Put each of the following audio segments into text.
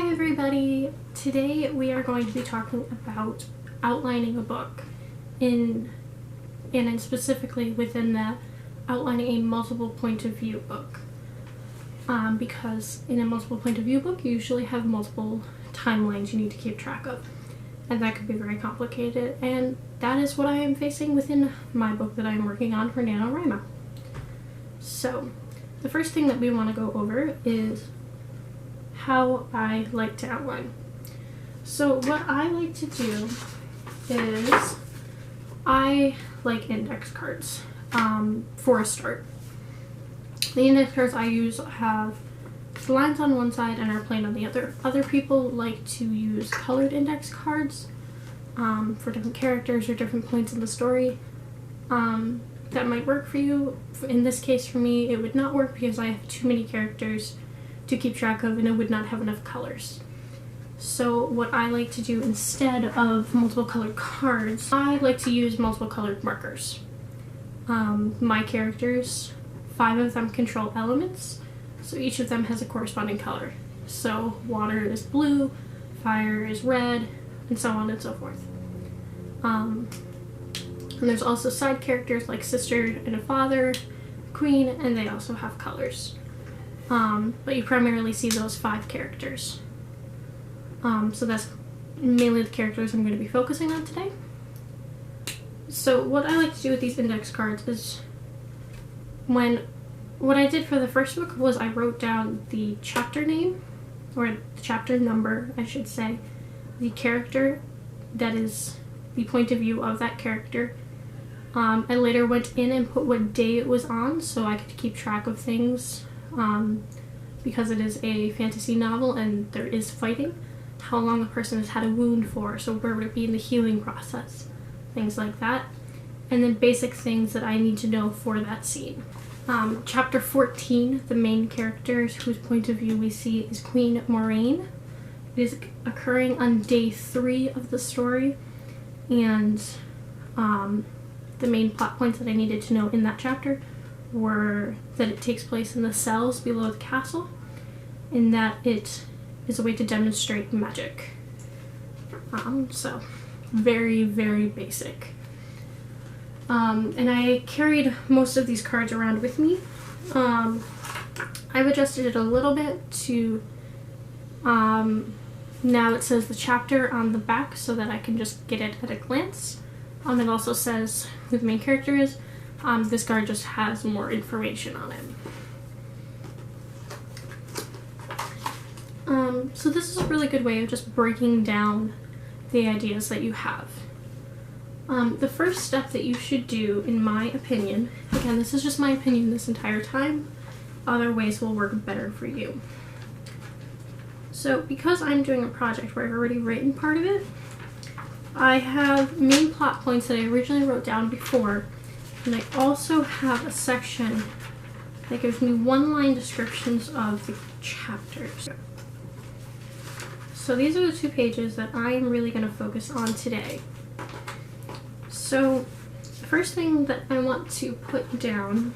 Hi everybody! Today we are going to be talking about outlining a book and specifically within that, outlining a multiple point of view book. Because in a multiple point of view book you usually have multiple timelines you need to keep track of, and that could be very complicated, and that is what I am facing within my book that I am working on for NaNoWriMo. So the first thing that we want to go over is how I like to outline. So what I like to do is I like index cards for a start. The index cards I use have lines on one side and are plain on the other. Other people like to use colored index cards for different characters or different points in the story. That might work for you. In this case for me it would not work because I have too many characters to keep track of and it would not have enough colors. So what I like to do instead of multiple colored cards, I like to use multiple colored markers. My characters, 5 of them control elements, so each of them has a corresponding color. So water is blue, fire is red, and so on and so forth. And there's also side characters like sister and a father, queen, and they also have colors. But you primarily see those 5 characters. So that's mainly the characters I'm going to be focusing on today. So what I like to do with these index cards is what I did for the first book was I wrote down the chapter name, or the chapter number I should say, the character that is the point of view of that character. I later went in and put what day it was on so I could keep track of things. Because it is a fantasy novel and there is fighting, how long a person has had a wound for, so where would it be in the healing process, things like that, and then basic things that I need to know for that scene. Chapter 14, the main characters whose point of view we see is Queen Moraine. It is occurring on day 3 of the story, and the main plot points that I needed to know in that chapter were that it takes place in the cells below the castle, and that it is a way to demonstrate magic. So very, very basic. And I carried most of these cards around with me. I've adjusted it a little bit to now it says the chapter on the back so that I can just get it at a glance. It also says who the main character is. This card just has more information on it. So this is a really good way of just breaking down the ideas that you have. The first step that you should do, in my opinion, again this is just my opinion this entire time, other ways will work better for you. So because I'm doing a project where I've already written part of it, I have main plot points that I originally wrote down before. And I also have a section that gives me 1-line descriptions of the chapters. So these are the 2 pages that I am really going to focus on today. So the first thing that I want to put down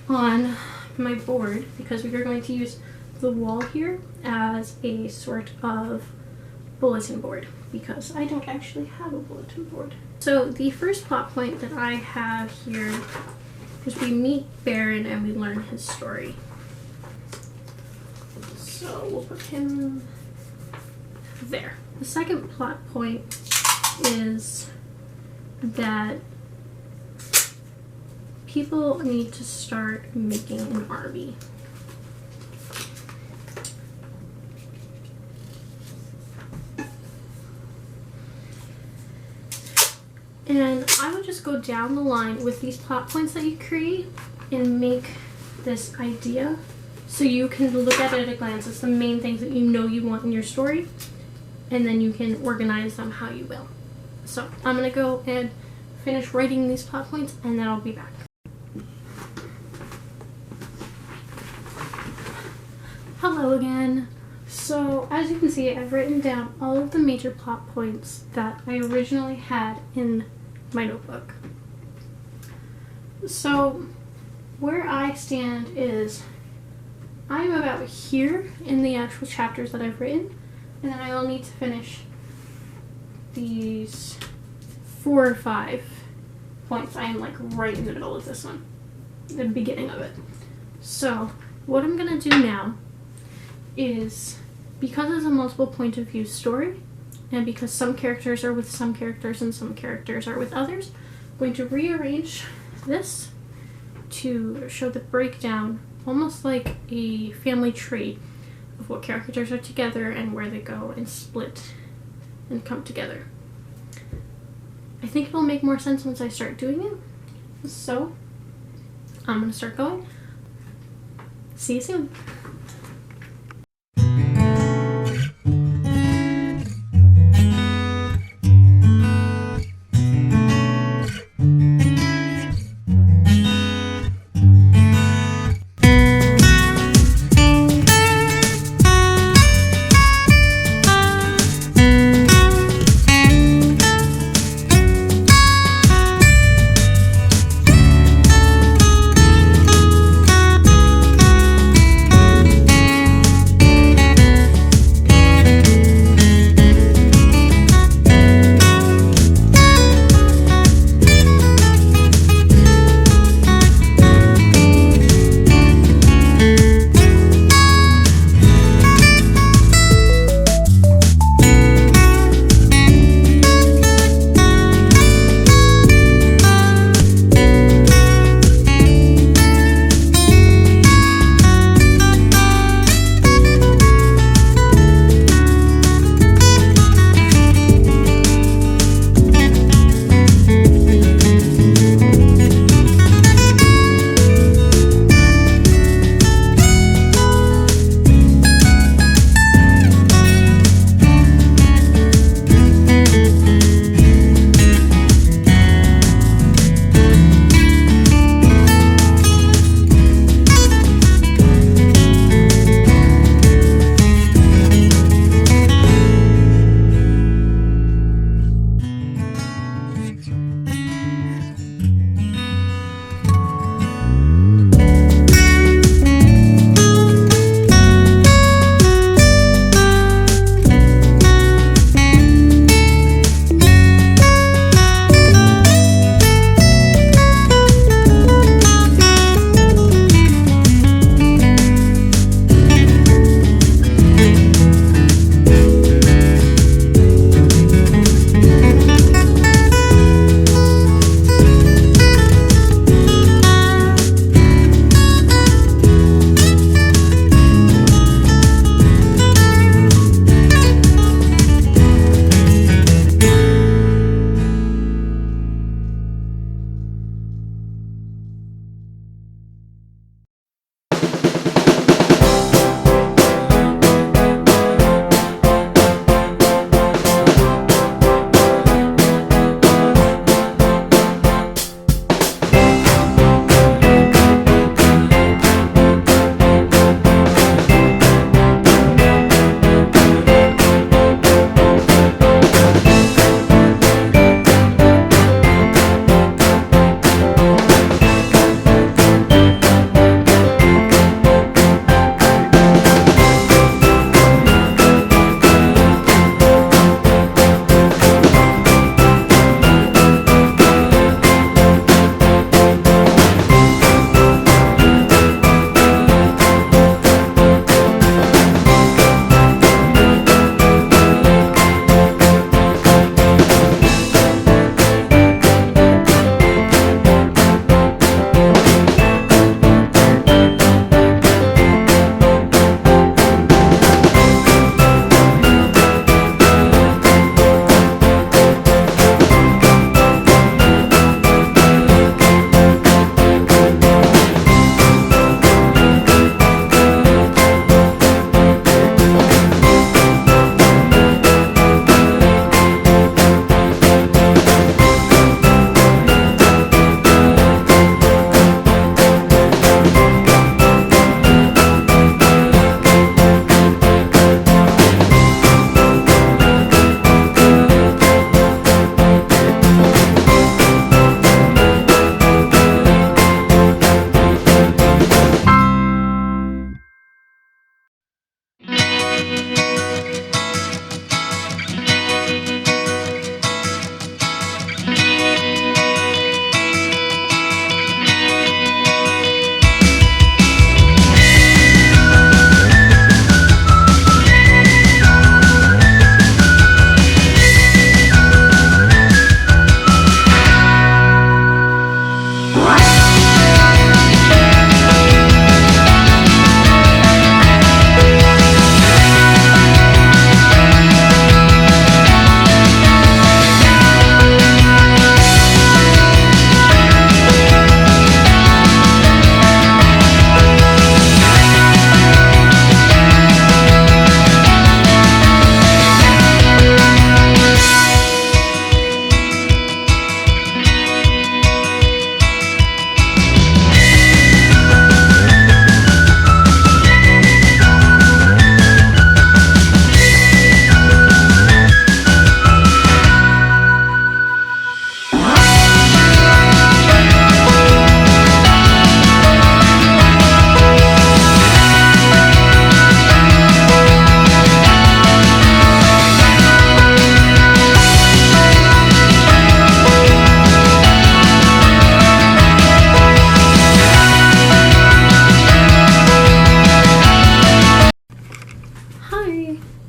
on my board, because we are going to use the wall here as a sort of bulletin board, because I don't actually have a bulletin board. So the first plot point that I have here is we meet Baron and we learn his story. So we'll put him there. The second plot point is that people need to start making an army. And I would just go down the line with these plot points that you create and make this idea so you can look at it at a glance. It's the main things that you know you want in your story, and then you can organize them how you will. So I'm going to go and finish writing these plot points and then I'll be back. Hello again. So as you can see, I've written down all of the major plot points that I originally had in my notebook. So where I stand is I'm about here in the actual chapters that I've written, and then I will need to finish these 4 or 5 points. I am like right in the middle of this one, the beginning of it. So what I'm gonna do now is, because it's a multiple point of view story, and because some characters are with some characters and some characters are with others, I'm going to rearrange this to show the breakdown, almost like a family tree of what characters are together and where they go and split and come together. I think it'll make more sense once I start doing it. So I'm going to start going. See you soon.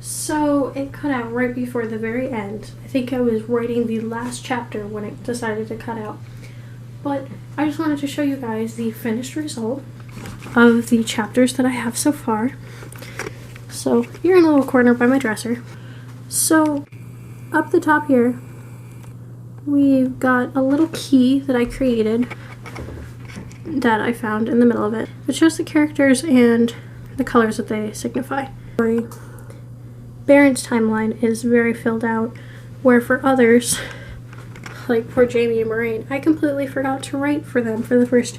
So it cut out right before the very end. I think I was writing the last chapter when it decided to cut out. But I just wanted to show you guys the finished result of the chapters that I have so far. So you're in a little corner by my dresser. So up the top here, we've got a little key that I created that I found in the middle of it. It shows the characters and the colors that they signify. Baron's timeline is very filled out, where for others, like poor Jamie and Moraine, I completely forgot to write for them for the first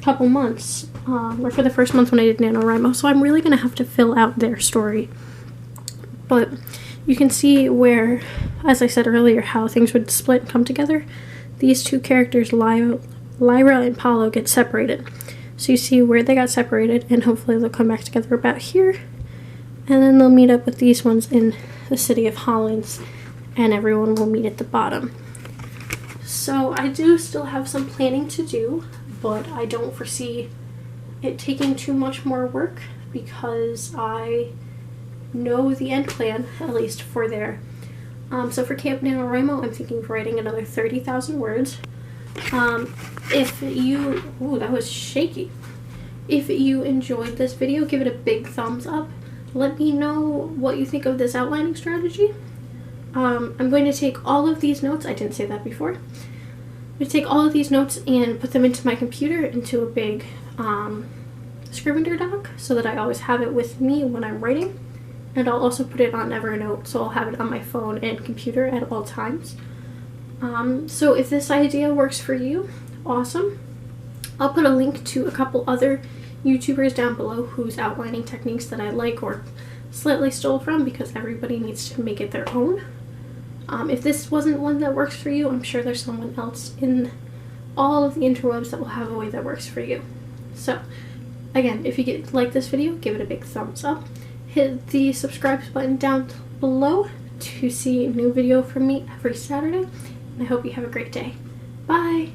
couple months, or for the first month when I did NaNoWriMo, so I'm really going to have to fill out their story. But you can see where, as I said earlier, how things would split and come together. These two characters, Lyra and Paulo, get separated. So you see where they got separated, and hopefully they'll come back together about here. And then they'll meet up with these ones in the city of Hollins, and everyone will meet at the bottom. So I do still have some planning to do, but I don't foresee it taking too much more work because I know the end plan, at least for there. So for Camp NaNoWriMo, I'm thinking of writing another 30,000 words. If you... Ooh, that was shaky. If you enjoyed this video, give it a big thumbs up. Let me know what you think of this outlining strategy. I'm going to take all of these notes. I didn't say that before. I'm going to take all of these notes and put them into my computer, into a big Scrivener doc, so that I always have it with me when I'm writing. And I'll also put it on Evernote, so I'll have it on my phone and computer at all times. So if this idea works for you, awesome. I'll put a link to a couple other YouTubers down below whose outlining techniques that I like or slightly stole from, because everybody needs to make it their own. If this wasn't one that works for you, I'm sure there's someone else in all of the interwebs that will have a way that works for you. So again, if you like this video, give it a big thumbs up. Hit the subscribe button down below to see a new video from me every Saturday. And I hope you have a great day. Bye!